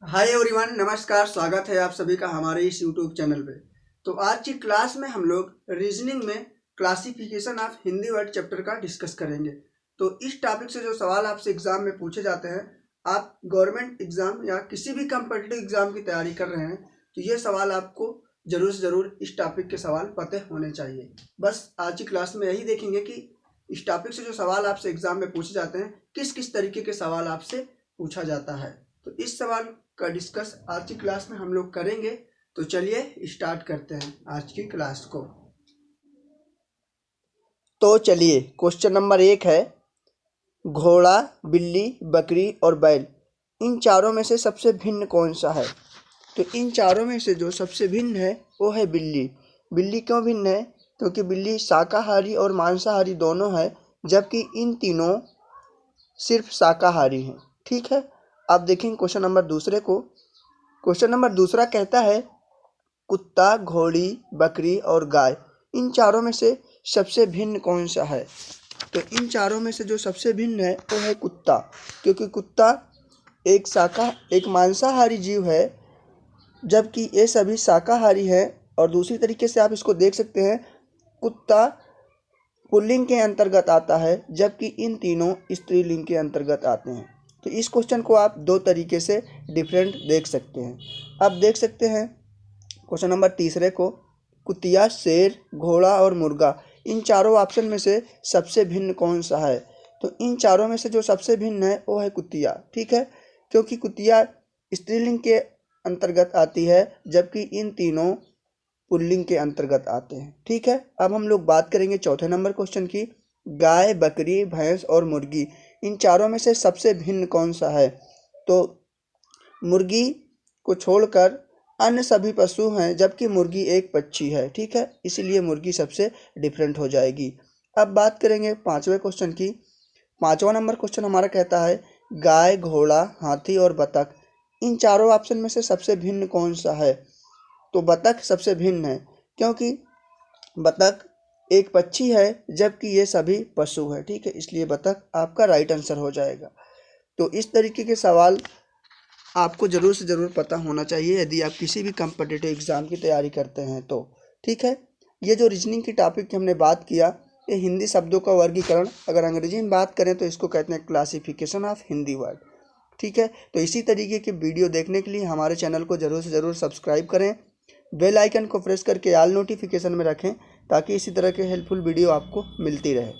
Hi everyone, नमस्कार। स्वागत है आप सभी का हमारे इस यूट्यूब चैनल पे। तो आज की क्लास में हम लोग रीजनिंग में classification of Hindi word chapter का डिस्कस करेंगे। तो इस टॉपिक से जो सवाल आपसे एग्जाम में पूछे जाते हैं, आप गवर्नमेंट एग्जाम या किसी भी कम्पिटिटिव एग्जाम की तैयारी कर रहे हैं तो ये सवाल आपको जरूर से जरूर इस टॉपिक के सवाल पता होने चाहिए। बस आज की क्लास में यही देखेंगे कि इस टॉपिक से जो सवाल आपसे एग्जाम में पूछे जाते हैं, किस किस तरीके के सवाल आपसे पूछा जाता है। तो इस सवाल का डिस्कस आज की क्लास में हम लोग करेंगे। तो चलिए स्टार्ट करते हैं आज की क्लास को। तो चलिए, क्वेश्चन नंबर 1 है, घोड़ा, बिल्ली, बकरी और बैल इन चारों में से सबसे भिन्न कौन सा है। तो इन चारों में से जो सबसे भिन्न है वो है बिल्ली। बिल्ली क्यों भिन्न है? क्योंकि बिल्ली शाकाहारी और मांसाहारी दोनों है, जबकि इन तीनों सिर्फ शाकाहारी हैं। ठीक है, अब देखेंगे क्वेश्चन नंबर दूसरे को। क्वेश्चन नंबर दूसरा कहता है, कुत्ता, घोड़ी, बकरी और गाय इन चारों में से सबसे भिन्न कौन सा है। तो इन चारों में से जो सबसे भिन्न है वो है कुत्ता, क्योंकि कुत्ता एक मांसाहारी जीव है, जबकि ये सभी शाकाहारी है। और दूसरी तरीके से आप इसको देख सकते हैं, कुत्ता पुल्लिंग के अंतर्गत आता है, जबकि इन तीनों स्त्रीलिंग के अंतर्गत आते हैं। तो इस क्वेश्चन को आप दो तरीके से डिफरेंट देख सकते हैं। अब देख सकते हैं क्वेश्चन नंबर तीसरे को, कुतिया, शेर, घोड़ा और मुर्गा इन चारों ऑप्शन में से सबसे भिन्न कौन सा है। तो इन चारों में से जो सबसे भिन्न है वो है कुतिया। ठीक है, क्योंकि कुतिया स्त्रीलिंग के अंतर्गत आती है, जबकि इन तीनों पुल्लिंग के अंतर्गत आते हैं। ठीक है, अब हम लोग बात करेंगे चौथे नंबर क्वेश्चन की, गाय, बकरी, भैंस और मुर्गी इन चारों में से सबसे भिन्न कौन सा है। तो मुर्गी को छोड़कर अन्य सभी पशु हैं, जबकि मुर्गी एक पक्षी है। ठीक है, इसीलिए मुर्गी सबसे डिफरेंट हो जाएगी। अब बात करेंगे पांचवें क्वेश्चन की। पांचवा नंबर क्वेश्चन हमारा कहता है, गाय, घोड़ा, हाथी और बतख इन चारों ऑप्शन में से सबसे भिन्न कौन सा है। तो बतख सबसे भिन्न है, क्योंकि बतख एक पक्षी है, जबकि ये सभी पशु है। ठीक है, इसलिए बतख आपका राइट आंसर हो जाएगा। तो इस तरीके के सवाल आपको ज़रूर से ज़रूर पता होना चाहिए यदि आप किसी भी कम्पिटिटिव एग्ज़ाम की तैयारी करते हैं तो। ठीक है, ये जो रीजनिंग की टॉपिक की हमने बात किया, ये हिंदी शब्दों का वर्गीकरण, अगर अंग्रेजी में बात करें तो इसको कहते हैं क्लासिफिकेशन ऑफ हिंदी वर्ड। ठीक है, तो इसी तरीके की वीडियो देखने के लिए हमारे चैनल को ज़रूर से ज़रूर सब्सक्राइब करें, बेल आइकन को प्रेस करके ऑल नोटिफिकेशन में रखें, ताकि इसी तरह के हेल्पफुल वीडियो आपको मिलती रहे।